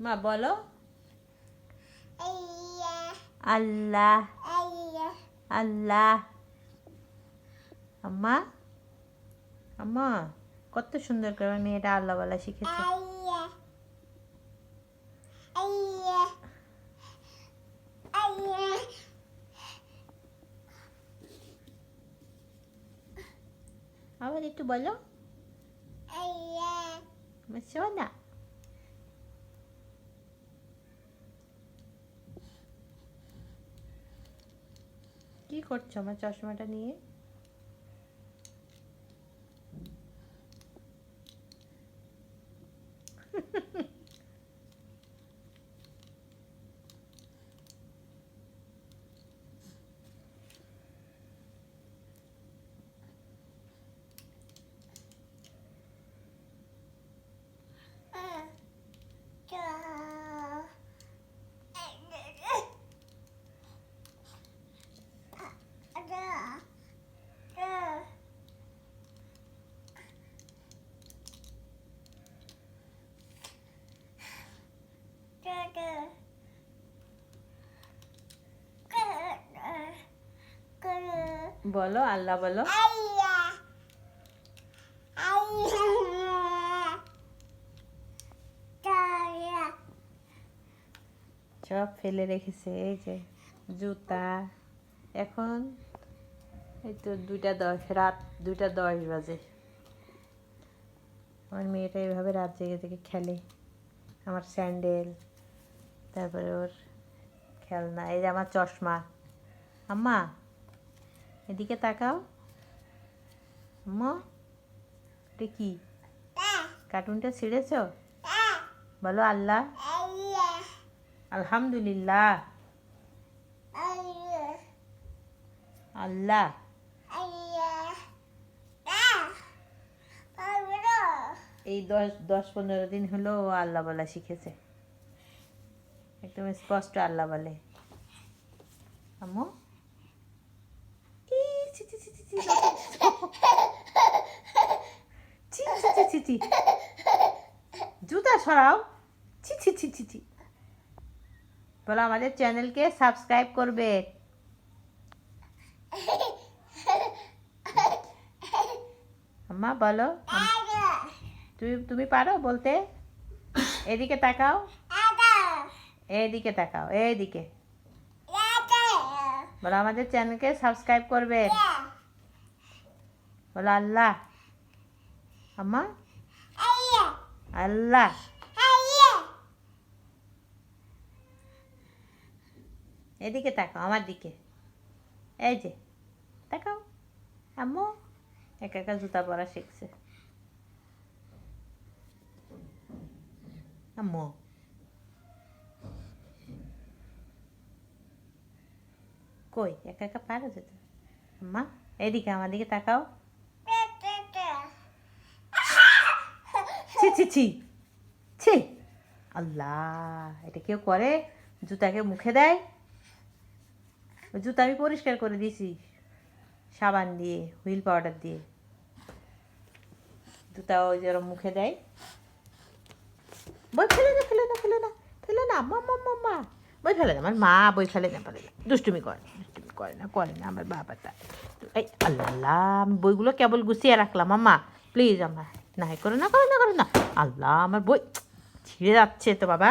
মা বলো আল্লাহ আল্লাহ। আম্মা আম্মা কত সুন্দর করে আমার মেয়েটা আল্লাহ বলা শিখেছে। আবার একটু বলো সোনা। কি করছো আমার চশমাটা নিয়ে? বলো আল্লাহ বলো। সব ফেলে রেখেছে। এই যে জুতা। এখন এই তো 2:10 রাত 2:10 বাজে। আমার মেয়েটা এইভাবে রাত জেগে জেগে খেলে। আমার স্যান্ডেল, তারপরে ওর খেলনা, এই যে আমার চশমা। আম্মা এদিকে তাকাও। আম্মা এটা কি? কার্টুনটা ছিঁড়েছ? বলো আল্লাহ আলহামদুলিল্লাহ আল্লাহ। এই 10-15 দিন হলো ও আল্লাহ বলা শিখেছে। একদম স্পষ্ট আল্লাহ বলে। আম্মু জুতা সরাও। ছি ছি ছি ছি ছি। বলো আমাদের চ্যানেলকে সাবস্ক্রাইব করবে। আম্মা বলো তুমি পারো বলতে? এদিকে তাকাও, এদিকে তাকাও, এইদিকে বলো আমাদের চ্যানেলকে সাবস্ক্রাইব করবে। বলো আল্লাহ। আম্মা আল্লাহ। এদিকে তাকাও আমার দিকে। এই যে তাকাও। আম্মু একা একা জুতা পরা শিখছে। আম্মু কই একা একা পারো যেতে? আম্মা এদিকে আমার দিকে তাকাও। ছি ছি ছি ছি। আল্লাহ এটা কেউ করে? জুতাকে মুখে দেয়? জুতা আমি পরিষ্কার করে দিয়েছি সাবান দিয়ে, হুইল পাউডার দিয়ে। জুতা ওই যেরকম মুখে দেয়। বই ফেলে না ফেলে না ফেলে না ফেলে না। মা বই ফেলে না। আমার মা বই ফেলে না ফেলে না। দুষ্টুমি করে না আমার বাবাটা। এই আল্লাহ আমি বইগুলো কেবল গুছিয়ে রাখলাম। আম্মা প্লিজ আম্মা না করো না আল্লাহ আমার বই ছিঁড়ে যাচ্ছে তো বাবা।